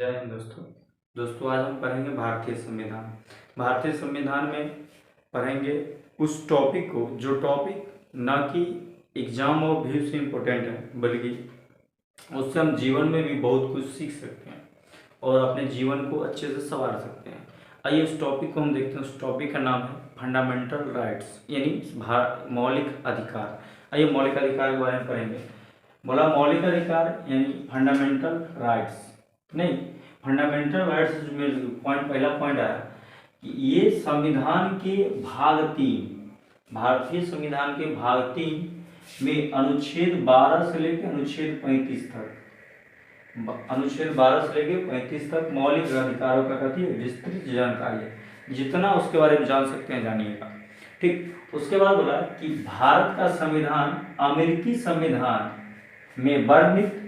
जय हिंद दोस्तों आज हम पढ़ेंगे भारतीय संविधान। भारतीय संविधान में पढ़ेंगे उस टॉपिक को जो टॉपिक ना कि एग्जाम और व्यू से इम्पोर्टेंट है, बल्कि उससे हम जीवन में भी बहुत कुछ सीख सकते हैं और अपने जीवन को अच्छे से संवार सकते हैं। आइए उस टॉपिक को हम देखते हैं। उस टॉपिक का नाम है फंडामेंटल राइट्स, यानी मौलिक अधिकार। आइए मौलिक अधिकार के बारे में पढ़ेंगे। बोला मौलिक अधिकार यानी फंडामेंटल राइट्स, नहीं फंडामेंटल राइट्स जो मेरे पहला पॉइंट आया कि ये संविधान के भाग 3, भारतीय संविधान के भाग 3 में अनुच्छेद 12 से लेकर अनुच्छेद 35 तक, अनुच्छेद 12 से लेकर 35 तक मौलिक अधिकारों का कथी विस्तृत जानकारी है। जितना उसके बारे में जान सकते हैं जानिएगा। ठीक, उसके बाद बोला कि भारत का संविधान अमेरिकी संविधान में वर्णित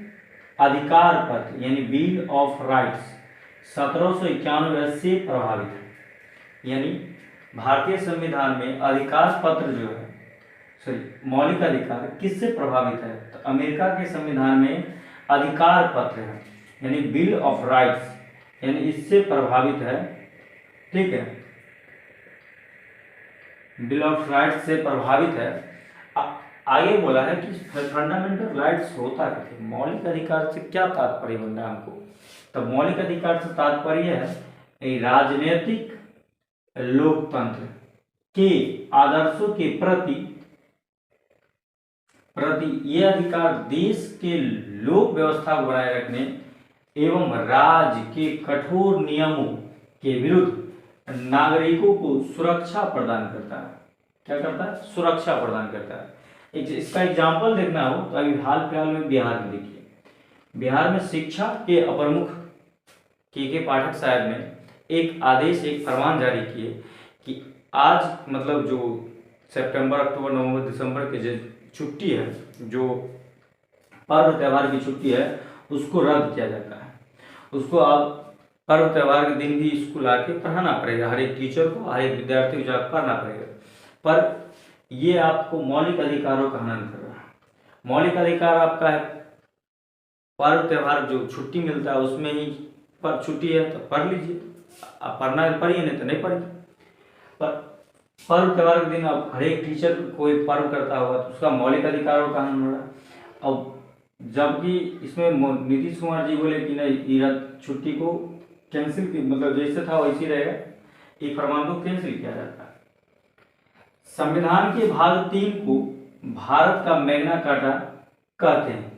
अधिकार पत्र यानी बिल ऑफ राइट्स 1791 से प्रभावित है। यानी भारतीय संविधान में अधिकार पत्र जो है मौलिक अधिकार किससे प्रभावित है? तो अमेरिका के संविधान में अधिकार पत्र है यानी बिल ऑफ राइट्स, यानी इससे प्रभावित है। ठीक है, बिल ऑफ राइट्स से प्रभावित है। आगे बोला है कि फंडामेंटल राइट्स होता है, मौलिक अधिकार से क्या तात्पर्य बन रहा है हमको? तो मौलिक अधिकार से तात्पर्य है राजनीतिक लोकतंत्र के आदर्शों के प्रति यह अधिकार देश के लोक व्यवस्था को बनाए रखने एवं राज्य के कठोर नियमों के विरुद्ध नागरिकों को सुरक्षा प्रदान करता है। क्या करता है? सुरक्षा प्रदान करता है। इसका एग्जाम्पल देखना हो तो अभी हाल फिलहाल में बिहार में देखिए, बिहार में शिक्षा के अप्रमुख के पाठक साहब ने एक आदेश, एक फरमान जारी किए कि आज मतलब जो सितंबर, अक्टूबर, नवंबर, दिसंबर के जो छुट्टी है, जो पर्व त्यौहार की छुट्टी है, उसको रद्द किया जाता है। उसको अब पर्व त्यौहार के दिन भी स्कूल आके पढ़ाना पड़ेगा, हर एक टीचर को, हर एक विद्यार्थी को जाकर पढ़ना पड़ेगा। पर ये आपको मौलिक अधिकारों का हनन कर रहा है। मौलिक अधिकार आपका है पर्व त्यौहार जो छुट्टी मिलता है उसमें ही पर छुट्टी है तो पढ़ लीजिए, आप पढ़ना है पढ़िए, नहीं तो नहीं पढ़िए। पर पर्व त्यौहार के दिन अब हर एक टीचर कोई पर्व करता होगा तो उसका मौलिक अधिकारों का हनन हो रहा है। अब जबकि इसमें नीतीश कुमार जी बोले कि नहीं, छुट्टी को कैंसिल, मतलब जैसे था वैसे रहेगा, ये फरमान को कैंसिल किया जाता है। संविधान के भाग 3 को भारत का मैग्ना कार्टा कहते हैं।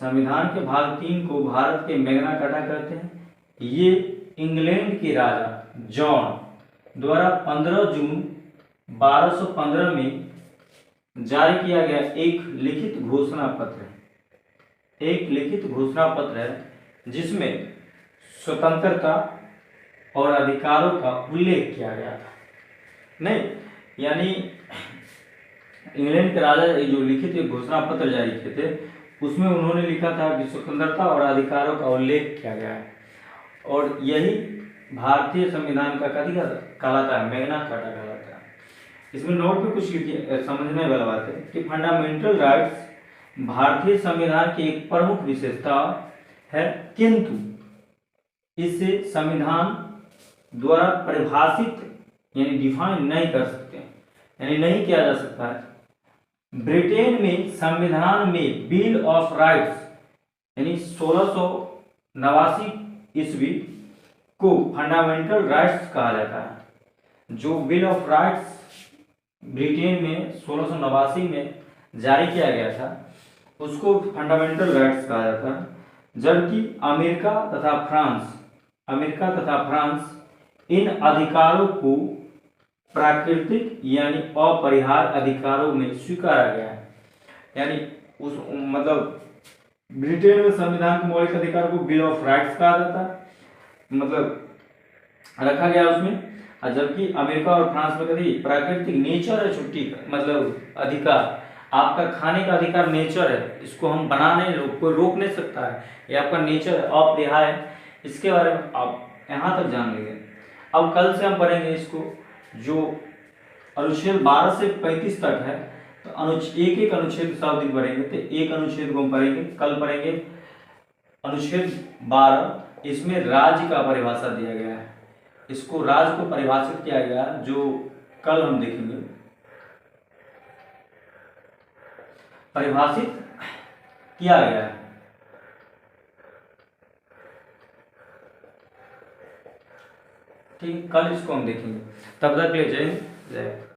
संविधान के भाग 3 को भारत के मैग्ना कार्टा कहते हैं। ये इंग्लैंड के राजा जॉन द्वारा 15 जून 1215 में जारी किया गया एक लिखित घोषणा पत्र है। एक लिखित घोषणा पत्र है जिसमें स्वतंत्रता और अधिकारों का उल्लेख किया गया था। नहीं, यानी इंग्लैंड के राजा जो लिखित घोषणा पत्र जारी किए थे उसमें उन्होंने लिखा था कि स्वतंत्रता और अधिकारों का उल्लेख किया गया है, और यही भारतीय संविधान का कथी कहलाता है? मैग्ना कार्टा कहलाता है। इसमें नोट पे कुछ लिखिए, समझने वाला बात है कि फंडामेंटल राइट्स भारतीय संविधान की एक प्रमुख विशेषता है, किंतु इसे संविधान द्वारा परिभाषित यानी डिफाइन नहीं कर सकते, यानी नहीं किया जा सकता है। ब्रिटेन में संविधान में बिल ऑफ राइट्स यानी 1689 ईस्वी को फंडामेंटल राइट्स कहा जाता है। जो बिल ऑफ राइट्स ब्रिटेन में 1689 में जारी किया गया था उसको फंडामेंटल राइट्स कहा जाता है, जबकि अमेरिका तथा फ्रांस इन अधिकारों को प्राकृतिक यानी अपरिहार्य अधिकारों में स्वीकारा गया है। यानी उस मतलब ब्रिटेन में संविधान के मौलिक अधिकार को बिल ऑफ राइट्स कहा जाता है, मतलब रखा गया उसमें, और जबकि अमेरिका और फ्रांस में कभी प्राकृतिक नेचर है छुट्टी का, मतलब अधिकार, आपका खाने का अधिकार नेचर है, इसको हम बना नहीं, कोई रोक नहीं सकता है, ये आपका नेचर है, अपरिहार्य है। इसके बारे में आप यहाँ तक जान लीजिए। अब कल से हम पढ़ेंगे इसको, जो अनुच्छेद 12 से 35 तक है, तो एक अनुच्छेद सब दिन पढ़ेंगे, तो एक अनुच्छेद को हम पढ़ेंगे। कल पढ़ेंगे अनुच्छेद 12 इसमें राज्य का परिभाषा दिया गया है, इसको राज्य को परिभाषित किया गया जो कल हम देखेंगे, परिभाषित किया गया है। ठीक, कल इसको हम देखेंगे। तब तक ले जय हिंद, जय।